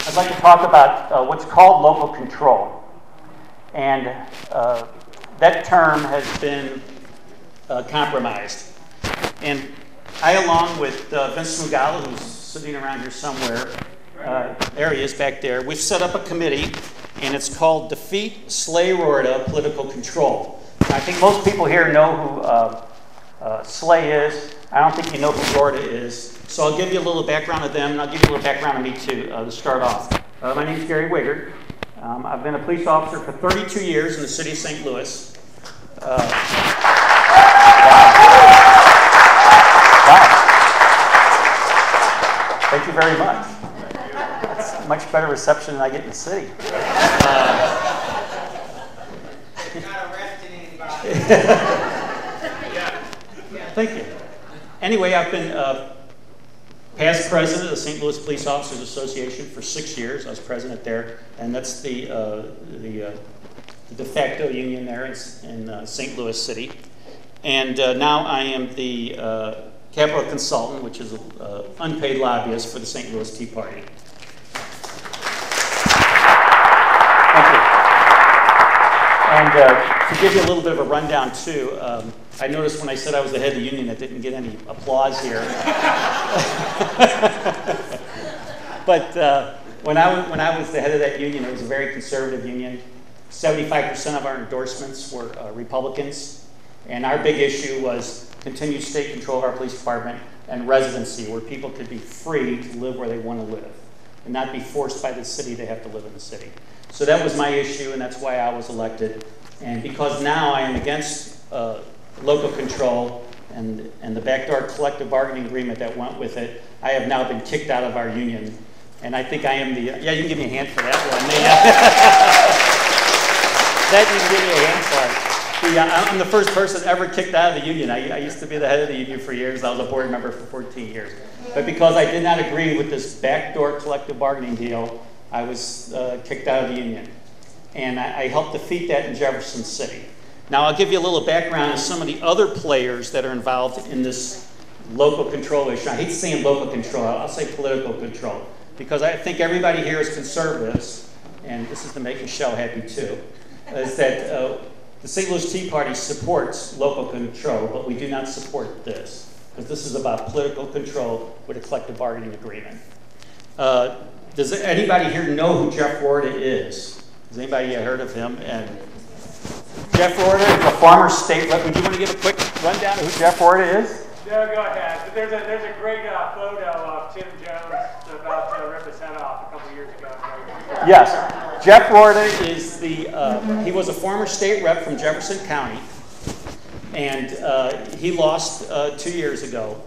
I'd like to talk about what's called local control. And that term has been compromised. And I, along with Vince Mugala, who's sitting around here somewhere, there he is back there, we've set up a committee, and it's called Defeat Slay Rorta Political Control. Now, I think most people here know who Slay is. I don't think you know who Rorta is. So I'll give you a little background of them, and I'll give you a little background of me too to start off. My name is Gary Wiegert. I've been a police officer for 32 years in the city of St. Louis. Wow. Thank you very much. That's a much better reception than I get in the city. Not arresting anybody. Thank you. Anyway, I've been past president of the St. Louis Police Officers Association for 6 years. I was president there, and that's the de facto union there in St. Louis City. And now I am the capital consultant, which is an unpaid lobbyist for the St. Louis Tea Party. Thank you. And to give you a little bit of a rundown too, I noticed when I said I was the head of the union, that didn't get any applause here. But when I was the head of that union, it was a very conservative union. 75% of our endorsements were Republicans, and our big issue was continued state control of our police department and residency, where people could be free to live where they want to live and not be forced by the city to have to live in the city. So that was my issue, and that's why I was elected. And because now I am against local control and the backdoor collective bargaining agreement that went with it, I have now been kicked out of our union. And I think I am the, yeah, you can give me a hand for that one. That you can give me a hand for. I'm the first person ever kicked out of the union. I used to be the head of the union for years. I was a board member for 14 years. But because I did not agree with this backdoor collective bargaining deal, I was kicked out of the union. And I helped defeat that in Jefferson City. Now, I'll give you a little background on some of the other players that are involved in this local control issue. I hate saying local control. I'll say political control, because I think everybody here is conservatives, and this is to make Michelle happy too, is that the St. Louis Tea Party supports local control, but we do not support this, because this is about political control with a collective bargaining agreement. Does anybody here know who Jeff Rorta is? Has anybody heard of him? And Jeff Rorta is a former state rep. Would you want to give a quick rundown of who Jeff Rorta is? No, go ahead. There's a great photo of Tim Jones about to rip his head off a couple years ago. Yes. Jeff Rorta is he was a former state rep from Jefferson County, and he lost 2 years ago.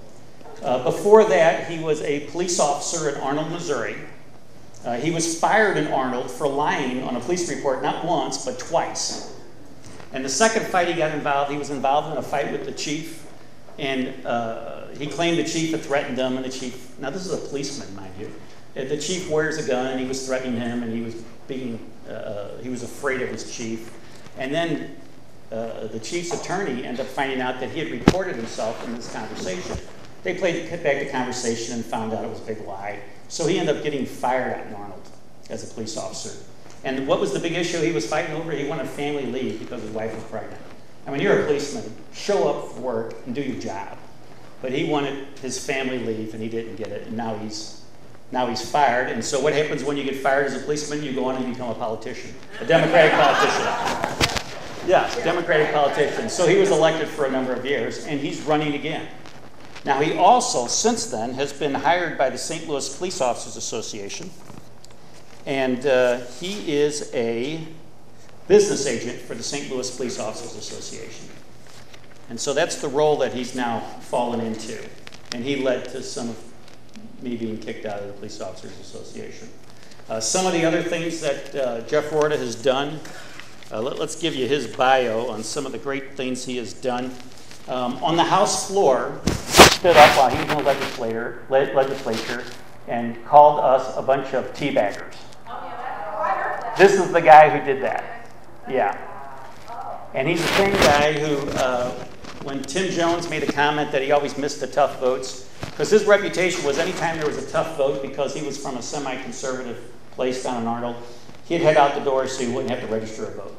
Before that, he was a police officer in Arnold, Missouri. He was fired in Arnold for lying on a police report, not once, but twice. And the second fight he got involved, he was involved in a fight with the chief, and he claimed the chief had threatened him, and the chief, now this is a policeman, mind you, the chief wears a gun, and he was threatening him, and he was afraid of his chief. And then the chief's attorney ended up finding out that he had reported himself in this conversation. They played back the conversation and found out it was a big lie. So he ended up getting fired out in Arnold as a police officer. And what was the big issue he was fighting over? He wanted family leave because his wife was pregnant. I mean, you're a policeman. Show up for work and do your job. But he wanted his family leave, and he didn't get it. And now he's fired. And so what happens when you get fired as a policeman? You go on and become a politician, a Democratic politician. Yes, Democratic politician. So he was elected for a number of years, and he's running again. Now, he also, since then, has been hired by the St. Louis Police Officers Association, and he is a business agent for the St. Louis Police Officers Association. And so that's the role that he's now fallen into, and he led to some of me being kicked out of the Police Officers Association. Some of the other things that Jeff Rorta has done, let's give you his bio on some of the great things he has done. On the House floor, stood up while he was in the legislature and called us a bunch of teabaggers. This is the guy who did that. Yeah. And he's the same guy who, when Tim Jones made a comment that he always missed the tough votes, because his reputation was anytime there was a tough vote, because he was from a semi-conservative place down in Arnold, he'd head out the door so he wouldn't have to register a vote.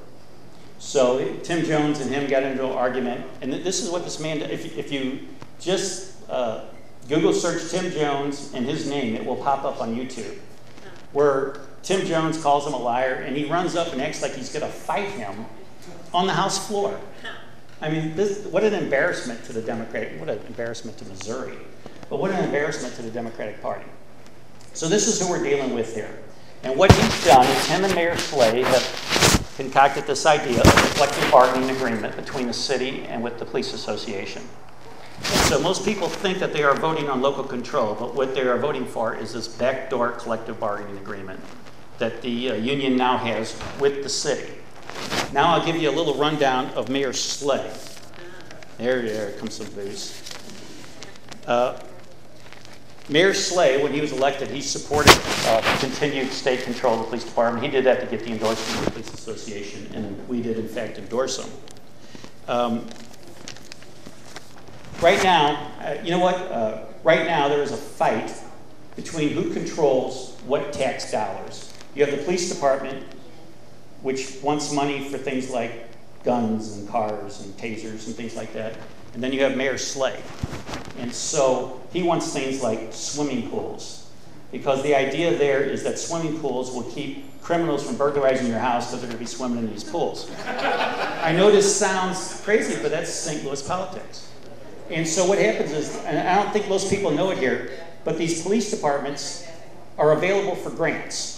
So Tim Jones and him got into an argument, and this is what this man did. If you just Google search Tim Jones and his name, it will pop up on YouTube, where Tim Jones calls him a liar, and he runs up and acts like he's going to fight him on the House floor. I mean, what an embarrassment to the Democratic, what an embarrassment to Missouri, but what an embarrassment to the Democratic Party. So this is who we're dealing with here. And what he's done is him and Mayor Slay have concocted this idea of a collective bargaining agreement between the city and with the police association. And so most people think that they are voting on local control, but what they are voting for is this backdoor collective bargaining agreement that the union now has with the city. Now I'll give you a little rundown of Mayor Slay. There comes some booze. Mayor Slay, when he was elected, he supported continued state control of the police department. He did that to get the endorsement of the police association, and we did, in fact, endorse him. Right now, you know what? Right now, there is a fight between who controls what tax dollars. You have the police department, which wants money for things like guns and cars and tasers and things like that. And then you have Mayor Slay. And so he wants things like swimming pools, because the idea there is that swimming pools will keep criminals from burglarizing your house because they're going to be swimming in these pools. I know this sounds crazy, but that's St. Louis politics. And so what happens is, and I don't think most people know it here, but these police departments are available for grants.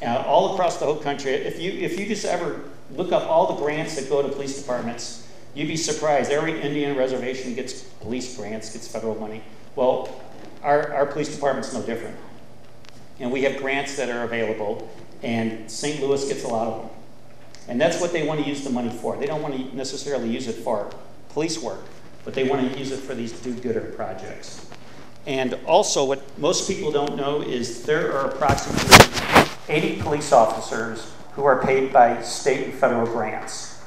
All across the whole country. If you just ever look up all the grants that go to police departments, you'd be surprised. Every Indian reservation gets police grants, gets federal money. Well, our police department's no different. And we have grants that are available, and St. Louis gets a lot of them. And that's what they want to use the money for. They don't want to necessarily use it for police work, but they want to use it for these do-gooder projects. And also, what most people don't know is there are approximately 80 police officers who are paid by state and federal grants.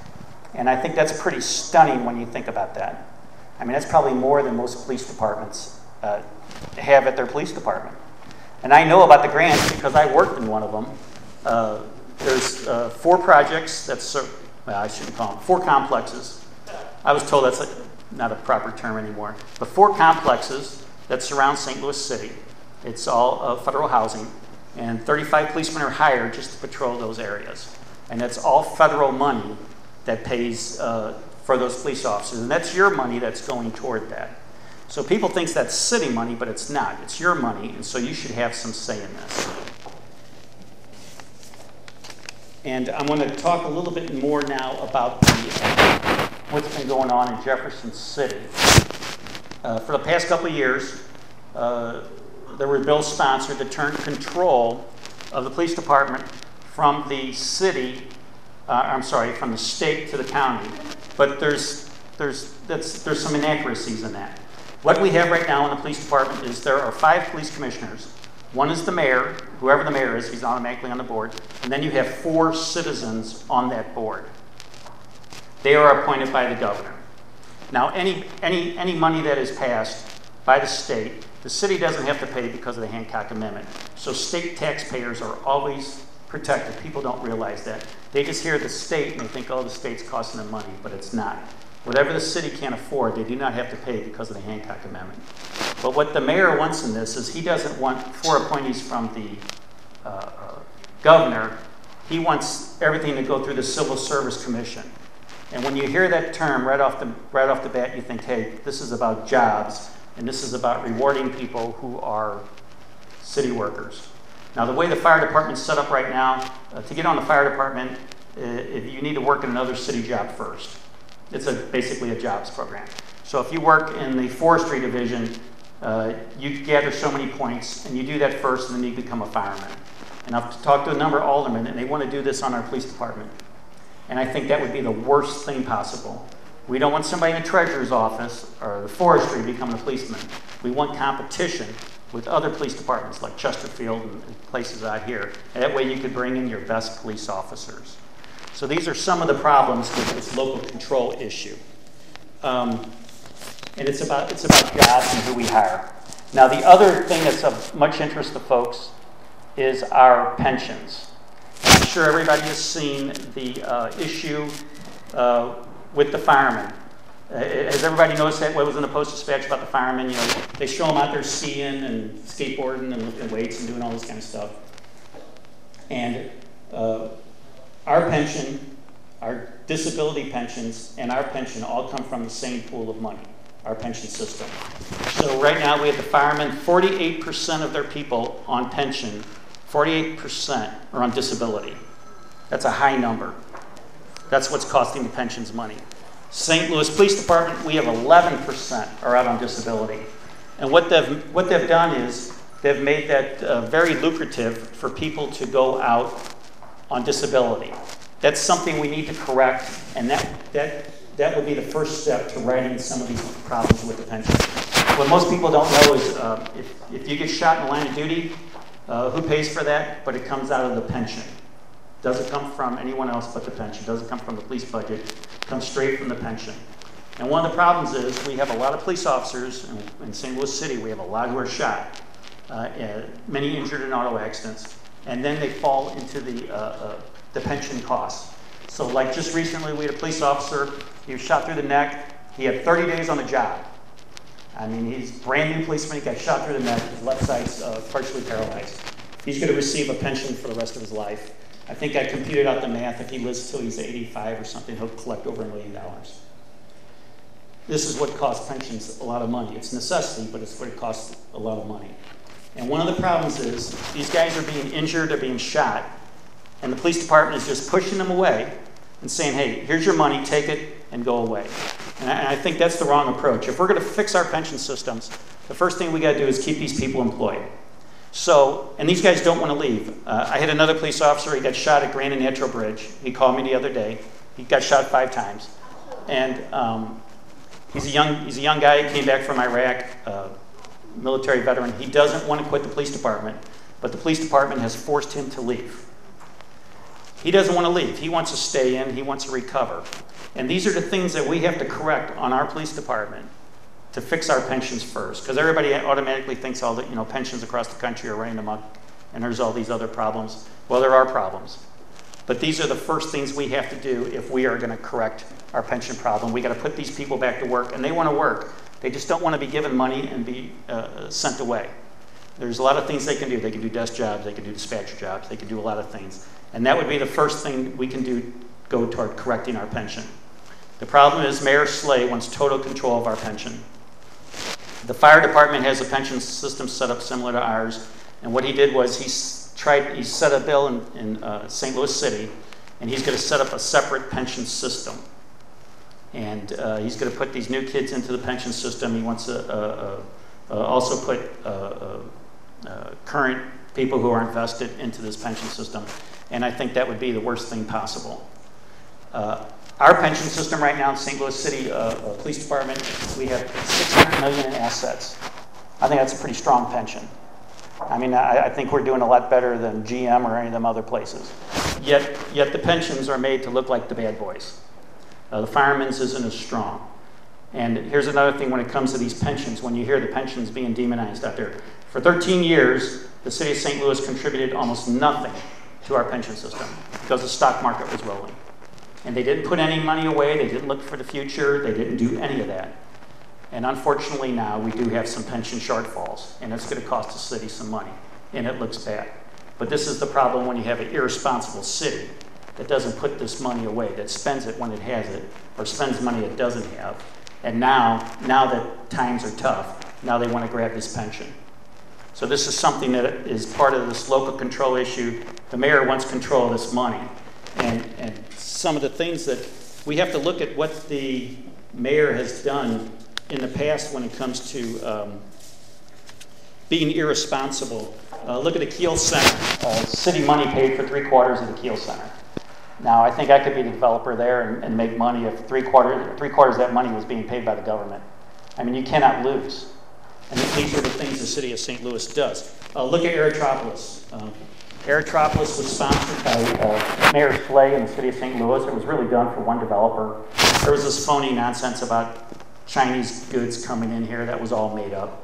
And I think that's pretty stunning when you think about that. I mean, that's probably more than most police departments have at their police department. And I know about the grants because I worked in one of them. There's 4 projects, I shouldn't call them, 4 complexes. I was told that's not a proper term anymore. But 4 complexes that surround St. Louis City. It's all federal housing. And 35 policemen are hired just to patrol those areas. And that's all federal money that pays for those police officers. And that's your money that's going toward that. So people think that's city money, but it's not. It's your money, and so you should have some say in this. And I'm going to talk a little bit more now about what's been going on in Jefferson City. For the past couple of years, there were bills sponsored to turn control of the police department from the city, from the state to the county. But there's some inaccuracies in that. What we have right now in the police department is there are 5 police commissioners. One is the mayor, whoever the mayor is, he's automatically on the board. And then you have 4 citizens on that board. They are appointed by the governor. Now, any money that is passed by the state, the city doesn't have to pay because of the Hancock Amendment. So state taxpayers are always protected. People don't realize that. They just hear the state and they think, oh, the state's costing them money, but it's not. Whatever the city can't afford, they do not have to pay because of the Hancock Amendment. But what the mayor wants in this is he doesn't want 4 appointees from the governor. He wants everything to go through the Civil Service Commission. And when you hear that term right off the bat, you think, hey, this is about jobs, and this is about rewarding people who are city workers. Now, the way the fire department's set up right now, to get on the fire department, you need to work in another city job first. It's basically a jobs program. So if you work in the forestry division, you gather so many points, and you do that first, and then you become a fireman. And I've talked to a number of aldermen, and they want to do this on our police department. And I think that would be the worst thing possible. We don't want somebody in the treasurer's office or the forestry to become a policeman. We want competition with other police departments like Chesterfield and places out here. And that way you could bring in your best police officers. So these are some of the problems with this local control issue. And it's about jobs and who we hire. Now the other thing that's of much interest to folks is our pensions. I'm sure everybody has seen the issue with the firemen. Has everybody noticed that what was in the Post-Dispatch about the firemen? You know, they show them out there skiing and skateboarding and lifting weights and doing all this kind of stuff. And our pension, our disability pensions, and our pension all come from the same pool of money, our pension system. So right now we have the firemen, 48% of their people on pension, 48% are on disability. That's a high number. That's what's costing the pensions money. St. Louis Police Department, we have 11% are out on disability. And what they've done is they've made that very lucrative for people to go out on disability. That's something we need to correct, and that would be the first step to righting some of these problems with the pension. What most people don't know is if you get shot in the line of duty, who pays for that? But it comes out of the pension. Doesn't come from anyone else but the pension. Doesn't come from the police budget. It comes straight from the pension. And one of the problems is we have a lot of police officers in St. Louis City. We have a lot who are shot, many injured in auto accidents, and then they fall into the pension costs. So like just recently we had a police officer, he was shot through the neck. He had 30 days on the job. I mean, he's a brand new policeman. He got shot through the neck. His left side's partially paralyzed. He's going to receive a pension for the rest of his life. I think I computed out the math. If he lives till he's 85 or something, he'll collect over $1 million. This is what costs pensions a lot of money. It's necessity, but it's what it costs a lot of money. And one of the problems is these guys are being injured or being shot, and the police department is just pushing them away and saying, hey, here's your money, take it, and go away. And I think that's the wrong approach. If we're going to fix our pension systems, the first thing we got to do is keep these people employed. So, and these guys don't want to leave. I had another police officer, he got shot at Grand and Natural Bridge. He called me the other day. He got shot 5 times. And he's a young guy, he came back from Iraq, military veteran. He doesn't want to quit the police department, but the police department has forced him to leave. He doesn't want to leave. He wants to stay in. He wants to recover. And these are the things that we have to correct on our police department to fix our pensions first, because everybody automatically thinks all the pensions across the country are running amok, and there's all these other problems. Well, there are problems, but these are the first things we have to do if we are going to correct our pension problem. We got to put these people back to work, and they want to work. They just don't want to be given money and be sent away. There's a lot of things they can do. They can do desk jobs. They can do dispatcher jobs. They can do a lot of things, and that would be the first thing we can do, go toward correcting our pension. The problem is Mayor Slay wants total control of our pension. The fire department has a pension system set up similar to ours, and what he did was he set a bill in St. Louis City, and he's going to set up a separate pension system. And he's going to put these new kids into the pension system. He wants to also put current people who are invested into this pension system, and I think that would be the worst thing possible. Our pension system right now in St. Louis City Police Department, we have $600 million in assets. I think that's a pretty strong pension. I mean, I think we're doing a lot better than GM or any of them other places. Yet the pensions are made to look like the bad boys. The firemen's isn't as strong. And here's another thing when it comes to these pensions, when you hear the pensions being demonized out there. For 13 years, the city of St. Louis contributed almost nothing to our pension system because the stock market was rolling. And they didn't put any money away, they didn't look for the future, they didn't do any of that. And unfortunately now we do have some pension shortfalls, and it's going to cost the city some money, and it looks bad. But this is the problem when you have an irresponsible city that doesn't put this money away, that spends it when it has it, or spends money it doesn't have. And now that times are tough, now they want to grab this pension. So this is something that is part of this local control issue. The mayor wants control of this money. And some of the things that we have to look at what the mayor has done in the past when it comes to being irresponsible. Look at the Kiel Center. City money paid for 3/4 of the Kiel Center. Now, I think I could be the developer there and make money if three-quarters of that money was being paid by the government. I mean, you cannot lose. And these are the things the city of St. Louis does. Look at Aerotropolis. Aerotropolis was sponsored by Mayor Slay in the city of St. Louis. It was really done for one developer. There was this phony nonsense about Chinese goods coming in here. That was all made up.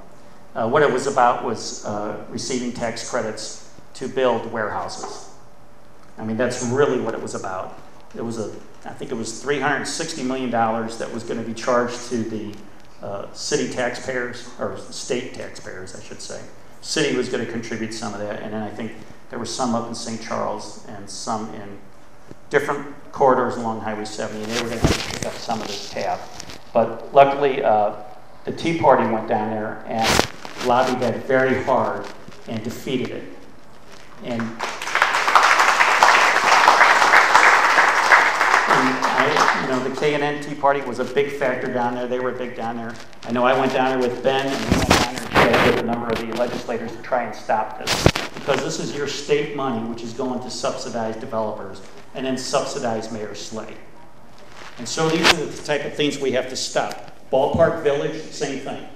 What it was about was receiving tax credits to build warehouses. I mean, that's really what it was about. It was I think it was $360 million that was going to be charged to the city taxpayers, or state taxpayers, I should say. City was going to contribute some of that, and then I think there was some up in St. Charles and some in different corridors along Highway 70, and they were going to have to pick up some of this tab. But luckily, the Tea Party went down there and lobbied that very hard and defeated it. And the K&N Tea Party was a big factor down there. They were big down there. I know I went down there with Ben, and we went down there together with a number of the legislators to try and stop this. Because this is your state money, which is going to subsidize developers and then subsidize Mayor Slay. And so these are the type of things we have to stop. Ballpark Village, same thing.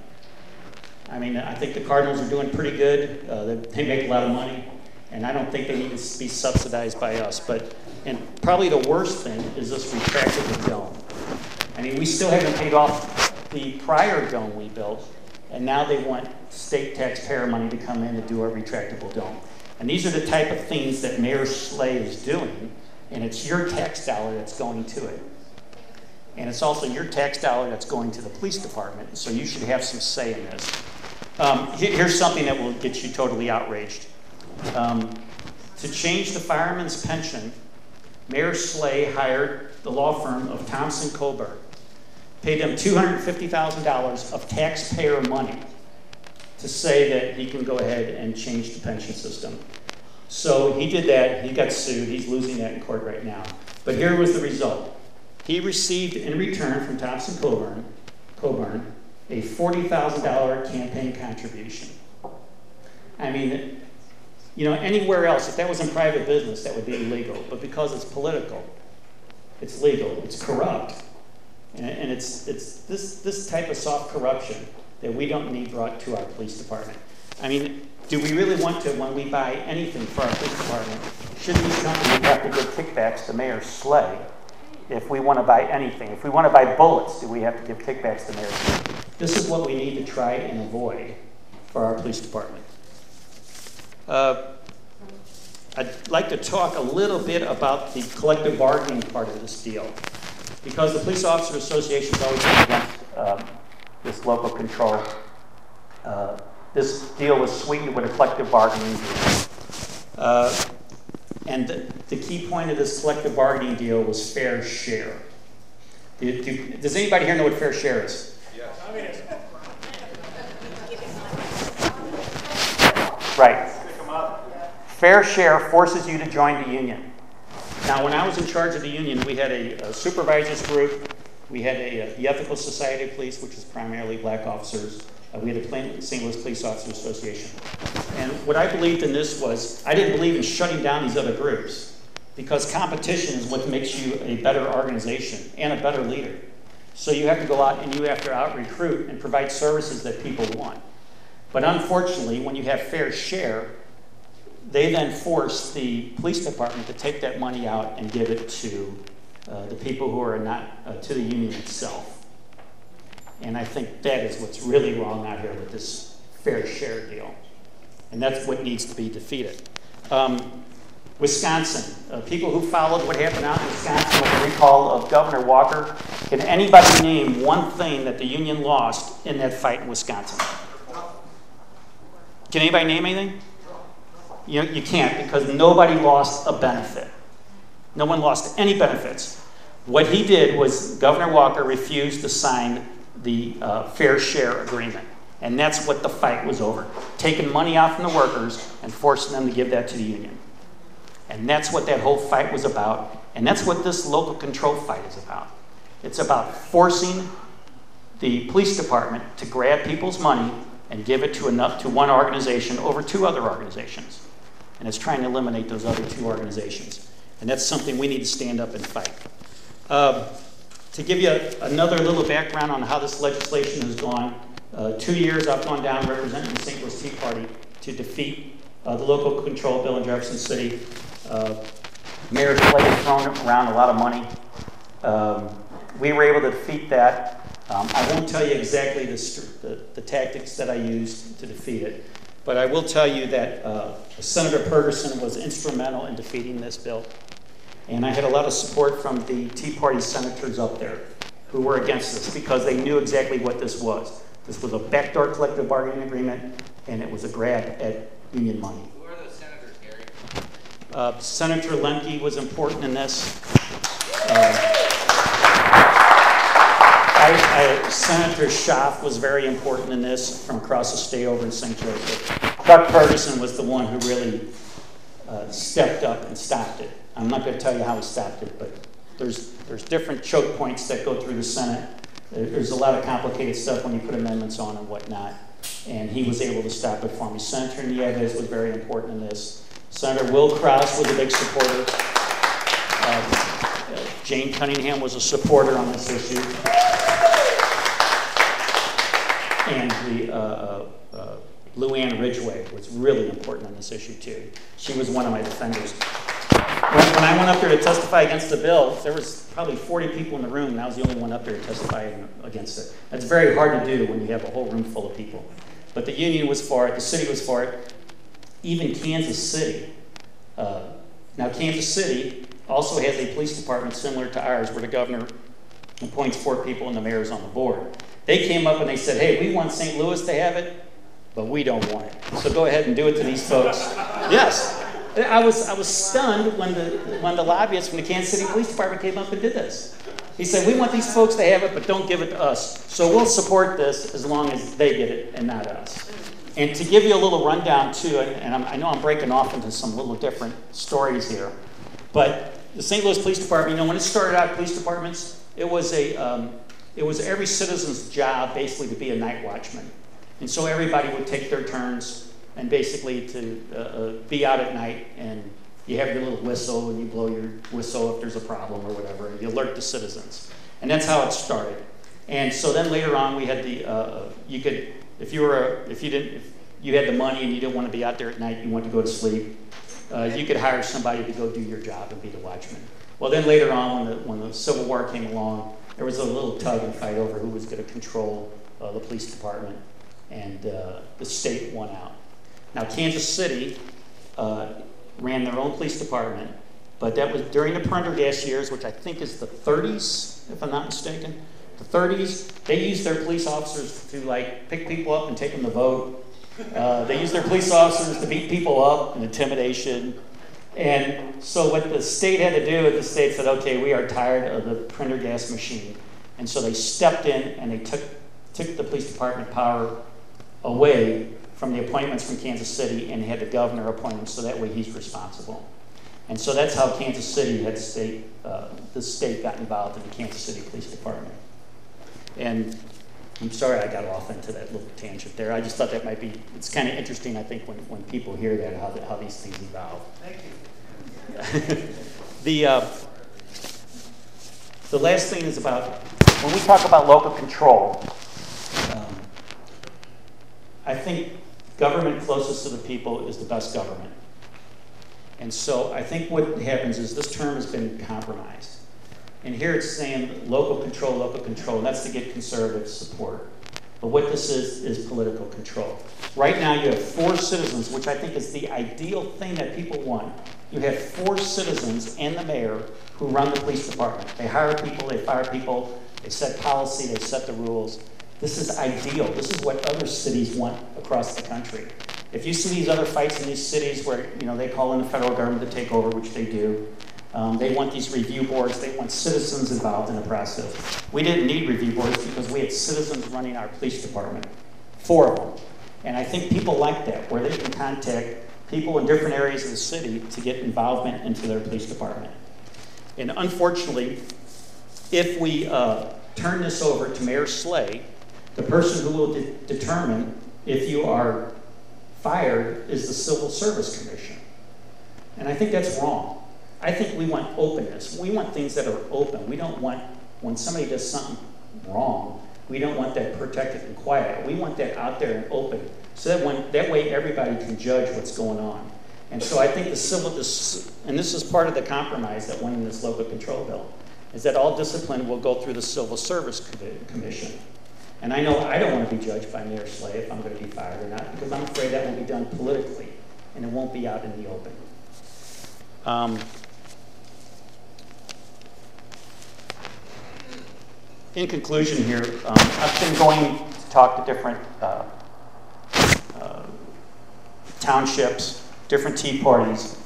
I mean, I think the Cardinals are doing pretty good. They make a lot of money, and I don't think they need to be subsidized by us. And probably the worst thing is this retractable dome. I mean, we still haven't paid off the prior dome we built, and now they want state taxpayer money to come in and do a retractable dome. And these are the type of things that Mayor Slay is doing, and it's your tax dollar that's going to it. And it's also your tax dollar that's going to the police department, so you should have some say in this. Here's something that will get you totally outraged. To change the fireman's pension, Mayor Slay hired the law firm of Thompson Coburn, paid them $250,000 of taxpayer money to say that he can go ahead and change the pension system. So he did that. He got sued. He's losing that in court right now. But here was the result. He received in return from Thompson Coburn a $40,000 campaign contribution. I mean, you know, anywhere else, if that was in private business, that would be illegal. But because it's political, it's legal. It's corrupt. And it's this type of soft corruption that we don't need brought to our police department. I mean, do we really want to, when we buy anything for our police department, should these companies have to give kickbacks to Mayor Slay if we want to buy anything? If we want to buy bullets, do we have to give kickbacks to Mayor Slay? This is what we need to try and avoid for our police department. I'd like to talk a little bit about the collective bargaining part of this deal, because the Police Officer Association is always against this local control. This deal was sweetened with a collective bargaining deal. And the key point of this collective bargaining deal was fair share. Does anybody here know what fair share is? Yes. Right. Fair share forces you to join the union. Now, when I was in charge of the union, we had a supervisors group. We had the Ethical Society of Police, which is primarily black officers. We had the St. Louis Police Officers Association. And what I believed in this was, I didn't believe in shutting down these other groups, because competition is what makes you a better organization and a better leader. So you have to go out and you have to out-recruit and provide services that people want. But unfortunately, when you have fair share, they then force the police department to take that money out and give it to the people who are not, to the union itself. And I think that is what's really wrong out here with this fair share deal. And that's what needs to be defeated. Wisconsin, people who followed what happened out in Wisconsin with the recall of Governor Walker, can anybody name one thing that the union lost in that fight in Wisconsin? Can anybody name anything? You can't, because nobody lost a benefit. No one lost any benefits. What he did was Governor Walker refused to sign the fair share agreement. And that's what the fight was over. Taking money out from the workers and forcing them to give that to the union. And that's what that whole fight was about. And that's what this local control fight is about. It's about forcing the police department to grab people's money and give it to one organization over two other organizations. And it's trying to eliminate those other two organizations. And that's something we need to stand up and fight. To give you another little background on how this legislation has gone, 2 years I've gone down representing the St. Louis Tea Party to defeat the local control bill in Jefferson City. Mayor Slay has thrown around a lot of money. We were able to defeat that. I won't tell you exactly the tactics that I used to defeat it, But I will tell you that Senator Ferguson was instrumental in defeating this bill. And I had a lot of support from the Tea Party senators up there who were against this because they knew exactly what this was. This was a backdoor collective bargaining agreement, and it was a grab at union money. Who are those senators, Gary? Senator Lemke was important in this. Senator Schaaf was very important in this from across the state over in St. Joseph. Chuck Ferguson was the one who really stepped up and stopped it. I'm not going to tell you how he stopped it, but there's different choke points that go through the Senate. There's a lot of complicated stuff when you put amendments on and whatnot, and he was able to stop it for me. Senator Nieves was very important in this. Senator Will Krause was a big supporter. Jane Cunningham was a supporter on this issue. And the Luann Ridgway was really important on this issue too. She was one of my defenders. When I went up there to testify against the bill, there was probably 40 people in the room, and I was the only one up there to testify against it. That's very hard to do when you have a whole room full of people. But the union was for it, the city was for it, even Kansas City. Now Kansas City also has a police department similar to ours where the governor appoints 4 people and the mayor's on the board. They came up and they said, hey, we want St. Louis to have it, but we don't want it. So go ahead and do it to these folks. Yes. I was stunned when the lobbyists from the Kansas City Police Department came up and did this. He said, we want these folks to have it, but don't give it to us. So we'll support this as long as they get it and not us. And to give you a little rundown too, and I know I'm breaking off into some little different stories here, but the St. Louis Police Department, when it started out, police departments, it was every citizen's job basically to be a night watchman. And so everybody would take their turns and basically to be out at night, and you have your little whistle and you blow your whistle if there's a problem or whatever, and you alert the citizens. And that's how it started. And so then later on we had the, if you had the money and you didn't want to be out there at night, you wanted to go to sleep, you could hire somebody to go do your job and be the watchman. Well, then later on when the Civil War came along, there was a little tug and fight over who was going to control the police department, and the state won out. Now, Kansas City ran their own police department, but that was during the Prendergast years, which I think is the 30s, if I'm not mistaken. The 30s, they used their police officers to like pick people up and take them to vote. They used their police officers to beat people up and intimidation. And so what the state had to do, the state said, okay, we are tired of the Prendergast machine. And so they stepped in and they took the police department power away from the appointments from Kansas City and had the governor appoint him, so that way he's responsible. And so that's how Kansas City had the state got involved in the Kansas City Police Department. And I'm sorry I got off into that little tangent there. I just thought that might be, it's kind of interesting, I think, when people hear that, how these things evolve. Thank you. The last thing is about, when we talk about local control, I think government closest to the people is the best government. And so I think what happens is this term has been compromised. And here it's saying local control, and that's to get conservative support. But what this is political control. Right now you have 4 citizens, which I think is the ideal thing that people want. You have 4 citizens and the mayor who run the police department. They hire people, they fire people, they set policy, they set the rules. This is ideal. This is what other cities want across the country. If you see these other fights in these cities where they call in the federal government to take over, which they do, they want these review boards. They want citizens involved in the process. We didn't need review boards because we had citizens running our police department, 4 of them. And I think people like that, where they can contact people in different areas of the city to get involvement into their police department. And unfortunately, if we turn this over to Mayor Slay, the person who will determine if you are fired is the Civil Service Commission. And I think that's wrong. I think we want openness. We want things that are open. We don't want, when somebody does something wrong, we don't want that protected and quiet. We want that out there and open, so that way everybody can judge what's going on. And so I think and this is part of the compromise that went in this local control bill, is that all discipline will go through the Civil Service Commission. And I know I don't want to be judged by Mayor Slay if I'm going to be fired or not, because I'm afraid that will be done politically, and it won't be out in the open. In conclusion here, I've been going to talk to different townships, different Tea Parties,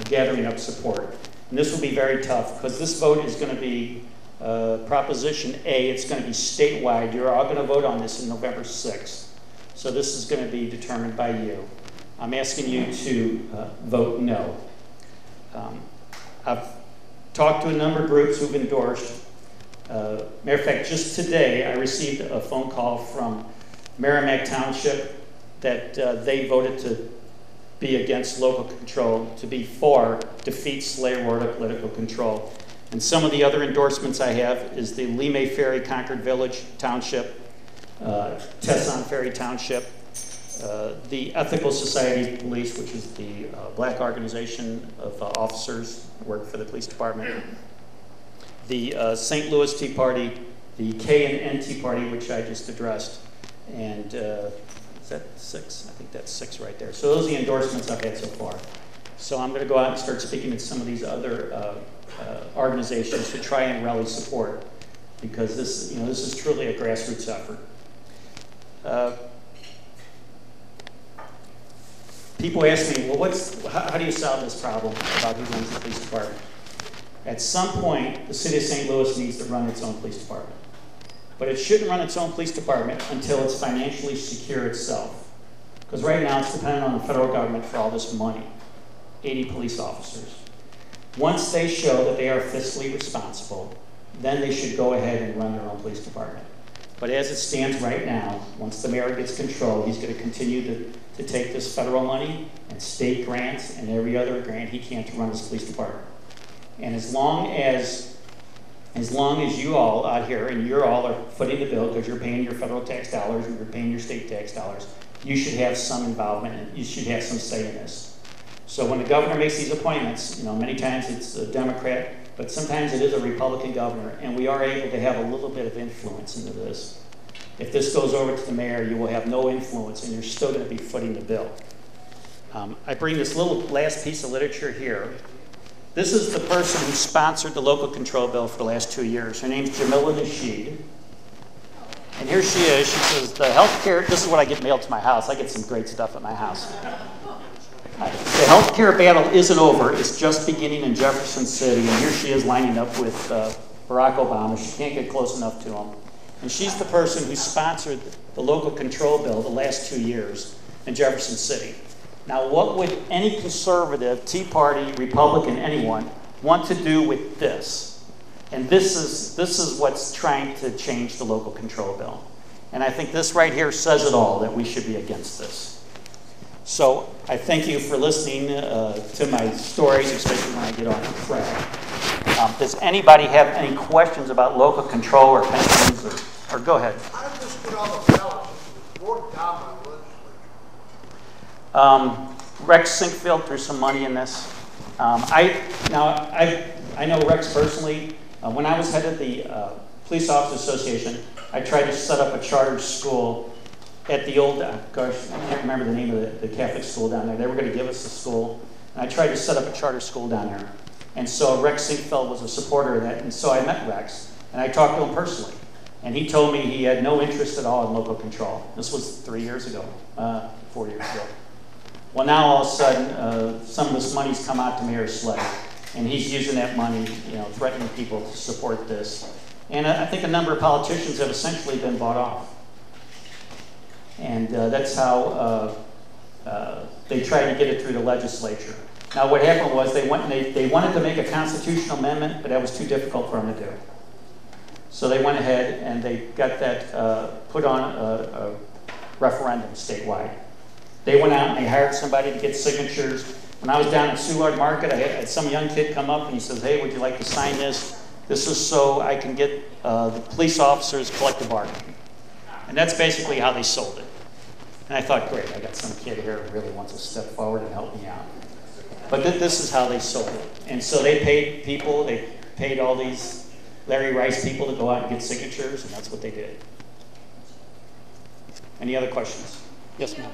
gathering up support. And this will be very tough, because this vote is going to be Proposition A. It's going to be statewide. You're all going to vote on this in November 6th. So this is going to be determined by you. I'm asking you to vote no. I've talked to a number of groups who've endorsed. Matter of fact, just today I received a phone call from Merrimack Township that they voted to be against local control, to be for defeat slave-order political control. And some of the other endorsements I have is the Lemay Ferry Concord Village Township, Tesson Ferry Township, the Ethical Society of Police, which is the black organization of officers who work for the police department, the St. Louis Tea Party, the K and N Tea Party, which I just addressed, and is that 6? I think that's 6 right there. So those are the endorsements I've had so far. So I'm going to go out and start speaking to some of these other organizations to try and rally support, because this is truly a grassroots effort. People ask me, well, how do you solve this problem about who runs the police department? At some point, the city of St. Louis needs to run its own police department. But it shouldn't run its own police department until it's financially secure itself. Because right now it's dependent on the federal government for all this money, 80 police officers. Once they show that they are fiscally responsible, then they should go ahead and run their own police department. But as it stands right now, once the mayor gets control, he's going to continue to take this federal money and state grants and every other grant he can to run his police department. And as long as you all out here, and you're all are footing the bill because you're paying your federal tax dollars and you're paying your state tax dollars, you should have some involvement and you should have some say in this. So when the governor makes these appointments, many times it's a Democrat, but sometimes it is a Republican governor, and we are able to have a little bit of influence into this. If this goes over to the mayor, you will have no influence, and you're still going to be footing the bill. I bring this little last piece of literature here. This is the person who sponsored the local control bill for the last 2 years. Her name's Jamila Nasheed. And here she is. She says, the health care, this is what I get mailed to my house. I get some great stuff at my house. The health care battle isn't over. It's just beginning in Jefferson City. And here she is lining up with Barack Obama. She can't get close enough to him. And she's the person who sponsored the local control bill the last 2 years in Jefferson City. Now, what would any conservative, Tea Party, Republican, anyone want to do with this? And this is what's trying to change the local control bill. And I think this right here says it all, that we should be against this. So I thank you for listening to my stories, especially when I get off track. Does anybody have any questions about local control or pensions? Or go ahead. How did this get on the ballot? It was voted down by the legislature. Rex Sinquefield threw some money in this. I know Rex personally. When I was head of the Police Officers Association, I tried to set up a charter school at the old, gosh, I can't remember the name of the Catholic school down there. They were going to give us a school. And I tried to set up a charter school down there. And so Rex Sinquefield was a supporter of that. And so I met Rex, and I talked to him personally. And he told me he had no interest at all in local control. This was 3 years ago, 4 years ago. Well, now all of a sudden, some of this money's come out to Mayor Slay, and he's using that money, threatening people to support this. And I think a number of politicians have essentially been bought off. And that's how they tried to get it through the legislature. Now, what happened was they wanted to make a constitutional amendment, but that was too difficult for them to do. So they went ahead and they got that put on a referendum statewide. They went out and they hired somebody to get signatures. When I was down at Soulard Market, I had some young kid come up and he says, hey, would you like to sign this? This is so I can get the police officers collective bargaining. And that's basically how they sold it. And I thought, great, I got some kid here who really wants to step forward and help me out. But this is how they sold it. And so they paid people, they paid all these Larry Rice people to go out and get signatures, and that's what they did. Any other questions? Yes, ma'am.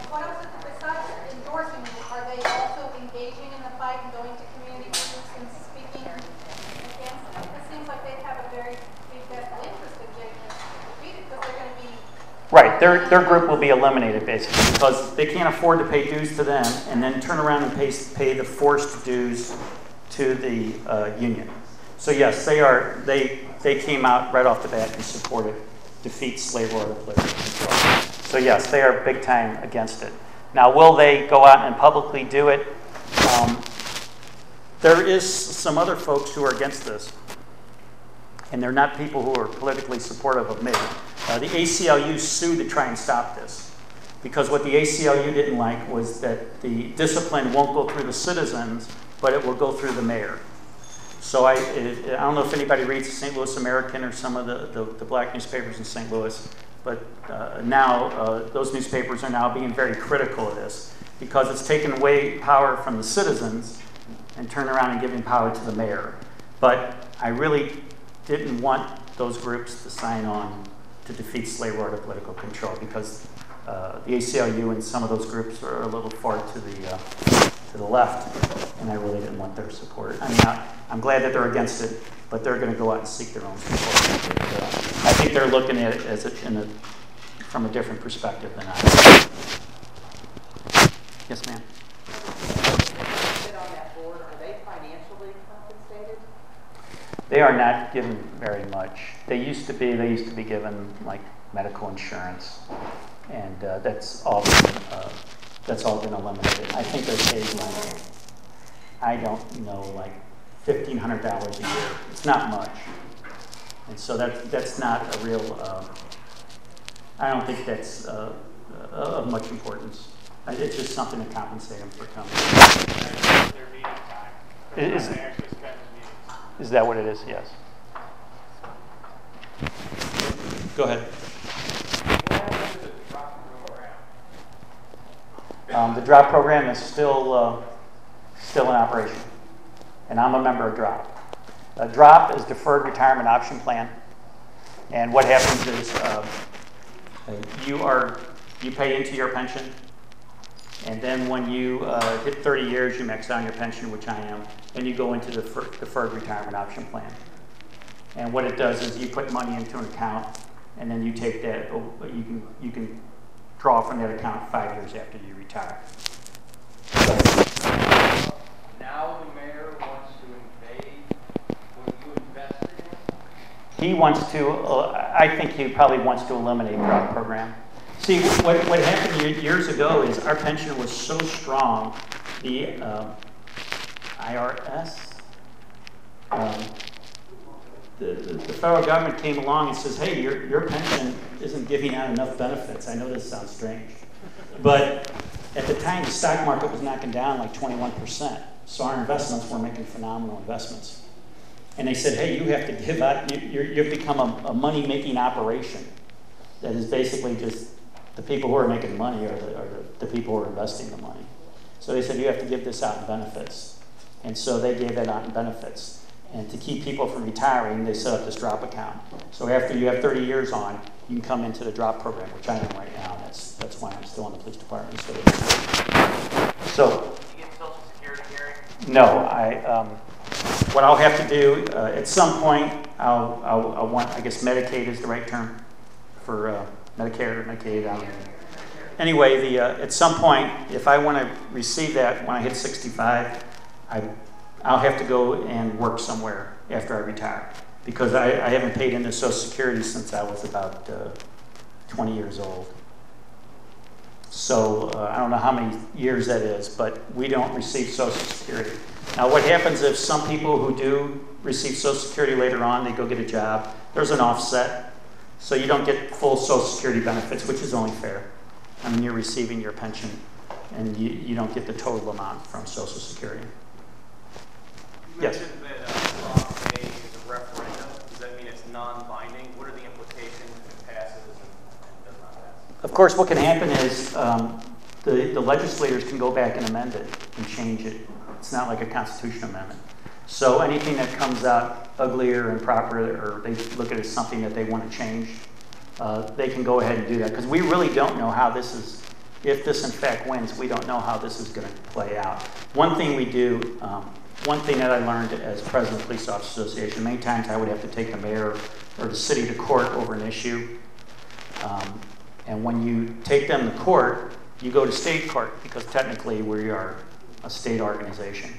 What else, besides endorsing, are they also engaging in the fight and going to community meetings and speaking against it? It seems like they have a very big vested interest in getting this defeated because they're going to be... Right, their group will be eliminated basically because they can't afford to pay dues to them and then turn around and pay the forced dues to the union. So yes, they came out right off the bat and supported defeat slave order political control. So yes, they are big time against it. Now, will they go out and publicly do it? There is some other folks who are against this, and they're not people who are politically supportive of me. The ACLU sued to try and stop this because what the ACLU didn't like was that the discipline won't go through the citizens, but it will go through the mayor. So I don't know if anybody reads the St. Louis American or some of the black newspapers in St. Louis, but now those newspapers are now being very critical of this because it's taken away power from the citizens and turned around and giving power to the mayor. But I really didn't want those groups to sign on to defeat slave order political control because the ACLU and some of those groups are a little far to the left, and I really didn't want their support. I mean, I'm glad that they're against it, but they're going to go out and seek their own support. And, I think they're looking at it as from a different perspective than I am. Yes, ma'am. Sit on that board. Are they financially compensated? They are not given very much. They used to be given like medical insurance, and that's all been eliminated. I think they're paid like, I don't know, like $1,500 a year. It's not much, and so that's not a real. I don't think that's of much importance. It's just something to compensate them for coming. Their meeting time. Is that what it is? Yes. Go ahead. What happened to the drop program? The DROP program is still in operation, and I'm a member of DROP. DROP is Deferred Retirement Option Plan, and what happens is you pay into your pension, and then when you hit 30 years, you max out your pension, which I am, and you go into the Deferred Retirement Option Plan. And what it does is you put money into an account, and then you take that. You can draw from that account 5 years after you retire. Now the mayor wants to invade what you invested in? He wants to, I think he probably wants to eliminate the DROP program. See, what happened years ago is our pension was so strong, the IRS, the federal government came along and says, hey, your pension isn't giving out enough benefits. I know this sounds strange. But at the time, the stock market was knocking down like 21%. So our investments were making phenomenal investments. And they said, hey, you have to give out, you've become a money-making operation that is basically just the people who are making money are the people who are investing the money. So they said, you have to give this out in benefits. And so they gave that out in benefits. And to keep people from retiring, they set up this DROP account. So after you have 30 years on, you can come into the DROP program, which I am right now. And that's why I'm still in the police department. So You get Social Security, Gary? no, what I'll have to do at some point, I'll want, I guess Medicaid is the right term for Medicare, Medicaid. Anyway, at some point, if I want to receive that when I hit 65, I'll have to go and work somewhere after I retire because I haven't paid into Social Security since I was about 20 years old. So I don't know how many years that is, but we don't receive Social Security. Now what happens if some people who do receive Social Security later on, they go get a job, there's an offset. So you don't get full Social Security benefits, which is only fair. I mean, you're receiving your pension and you don't get the total amount from Social Security. You Yes. mentioned that law made is a referendum. Does that mean it's non-binding? What are the implications if it passes and does not pass? Of course, what can happen is the legislators can go back and amend it and change it. It's not like a constitutional amendment. So anything that comes out ugly or improper, or they look at it as something that they want to change, they can go ahead and do that. Because we really don't know how this is, if this in fact wins, we don't know how this is going to play out. One thing we do, one thing that I learned as president of the Police Officers Association, many times I would have to take the mayor or the city to court over an issue. And when you take them to court, you go to state court because technically we are a state organization.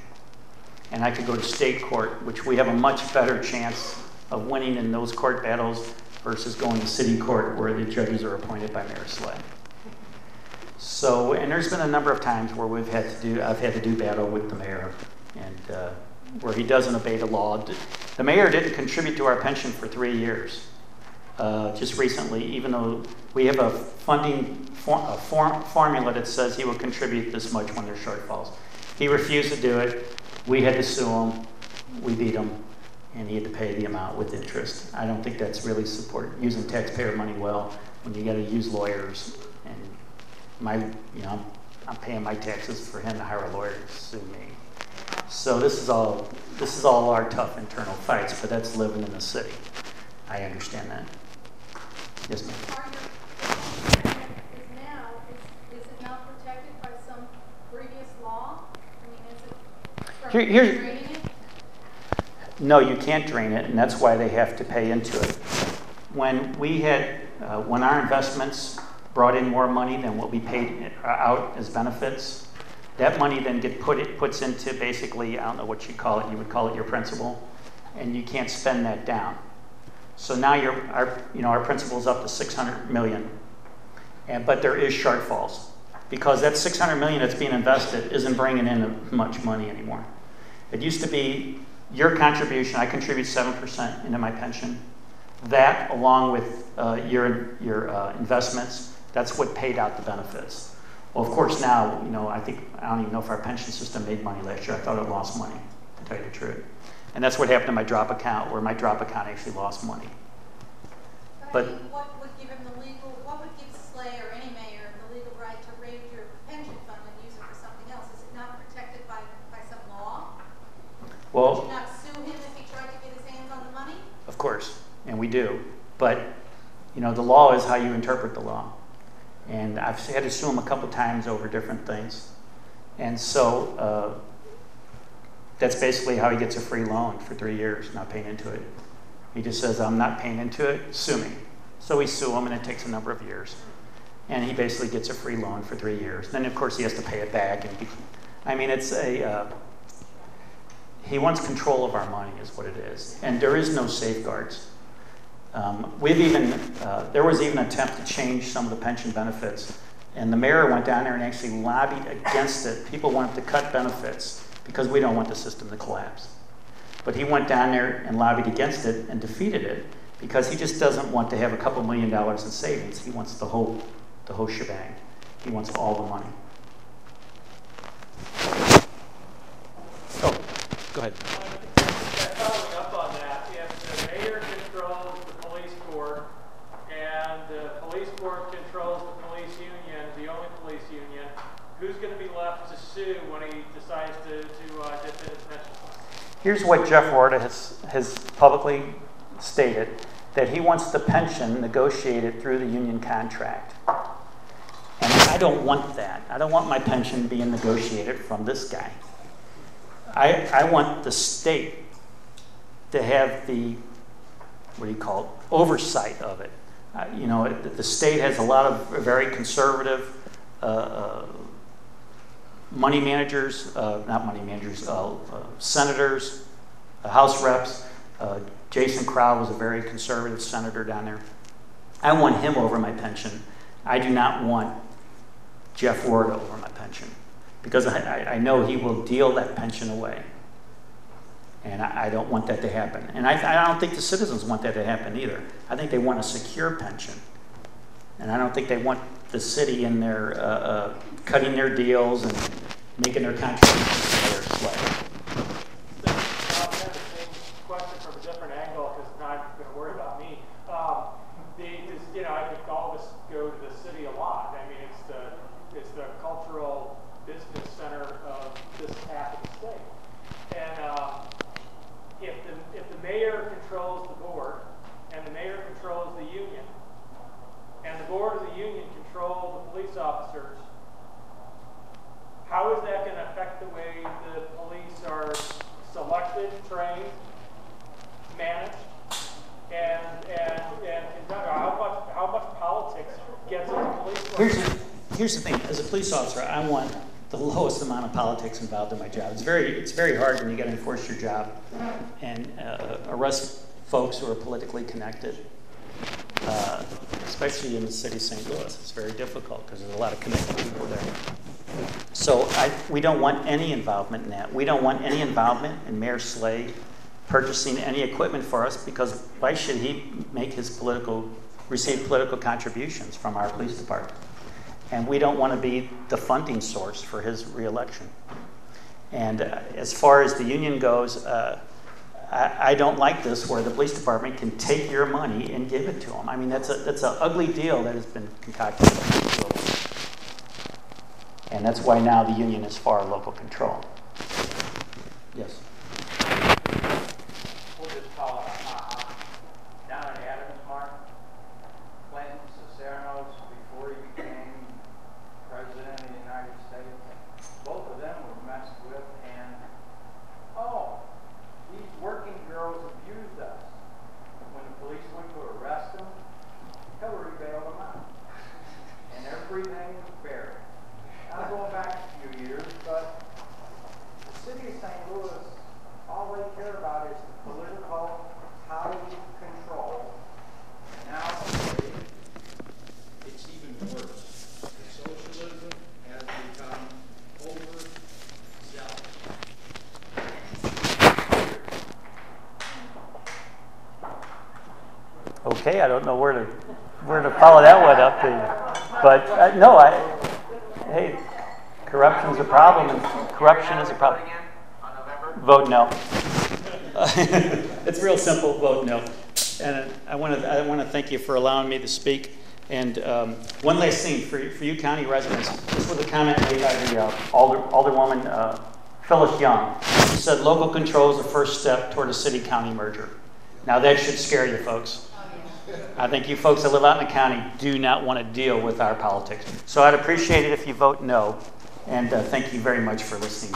And I could go to state court, which we have a much better chance of winning in those court battles versus going to city court where the judges are appointed by Mayor Slay. So, and there's been a number of times where I've had to do battle with the mayor, and where he doesn't obey the law. The mayor didn't contribute to our pension for 3 years. Just recently, even though we have a funding formula that says he will contribute this much when there's shortfalls. He refused to do it. We had to sue him. We beat him, and he had to pay the amount with interest. I don't think that's really using taxpayer money well when you got to use lawyers. And I'm paying my taxes for him to hire a lawyer to sue me. So this is all our tough internal fights, but that's living in the city. I understand that. Yes, ma'am. Is it not protected by some previous law? I mean, is it draining it? No, you can't drain it, and that's why they have to pay into it. When our investments brought in more money than what we paid out as benefits, that money then puts into basically, I don't know what you call it, you would call it your principal, and you can't spend that down. So now our principal is up to $600 million, but there is shortfalls because that $600 million that's being invested isn't bringing in much money anymore. It used to be your contribution. I contribute 7% into my pension. That, along with your investments, that's what paid out the benefits. Well, of course, now I don't even know if our pension system made money last year. I thought it lost money, to tell you the truth. And that's what happened to my drop account, where my drop account actually lost money. But I mean, what would give Slay or any mayor the legal right to raid your pension fund and use it for something else? Is it not protected by some law? Well, would you not sue him if he tried to get his hands on the money? Of course, and we do. But the law is how you interpret the law. And I've had to sue him a couple times over different things. And so that's basically how he gets a free loan for 3 years, not paying into it. He just says, I'm not paying into it, sue me. So we sue him, and it takes a number of years. And he basically gets a free loan for 3 years. Then, of course, he has to pay it back. And he wants control of our money is what it is. And there is no safeguards. There was even an attempt to change some of the pension benefits. And the mayor went down there and actually lobbied against it. People wanted to cut benefits because we don't want the system to collapse. But he went down there and lobbied against it and defeated it because he just doesn't want to have a couple $1 million in savings. He wants the whole shebang. He wants all the money. Oh, go ahead. Following up on that, if the mayor controls the police court and the police court controls the police union, the only police union, who's going to be left to sue when he decides to dip in his pension fund? Here's what Jeff Warda has publicly stated, that he wants the pension negotiated through the union contract. And I don't want that. I don't want my pension being negotiated from this guy. I want the state to have the, oversight of it. The state has a lot of very conservative senators, House reps. Jason Crowell was a very conservative senator down there. I want him over my pension. I do not want Jeff Ward over my pension because I know he will deal that pension away. And I don't want that to happen. And I don't think the citizens want that to happen either. I think they want a secure pension. And I don't think they want the city in there cutting their deals and making their contributions to their slave. I'll have the same question from a different angle because it's not going to worry about me. I think all of us go to the city a lot. I mean, it's the cultural business center of this half of the state. And here's the thing. As a police officer, I want the lowest amount of politics involved in my job. It's very hard when you got to enforce your job and arrest folks who are politically connected, especially in the city of St. Louis. It's very difficult because there's a lot of connected people there. So we don't want any involvement in that. We don't want any involvement in Mayor Slade purchasing any equipment for us, because why should he make his receive political contributions from our police department? And we don't want to be the funding source for his reelection. And as far as the union goes, I don't like this where the police department can take your money and give it to them. I mean, that's an ugly deal that has been concocted. And that's why now the union is for local control. Yes. We'll just call it down in Adams, Mark. Clinton Cicernos, before he became president of the United States, both of them were messed with, and these working girls abused us. When the police went to arrest them, Hillary bailed them out, and everything was buried. I'm going back a few years, but the city of St. Louis, all they care about is the political power control. And now It's even worse. The socialism has become overzealous. Okay, I don't know where to follow that one up to, but no, hey, corruption's a problem, and corruption is a problem. Vote no. It's real simple. Vote no. And I want to thank you for allowing me to speak. And one last thing for you county residents. This was a comment made by the Alderwoman Phyllis Young. She said local control is the first step toward a city-county merger. Now that should scare you, folks. I think you folks that live out in the county do not want to deal with our politics. So I'd appreciate it if you vote no. And thank you very much for listening.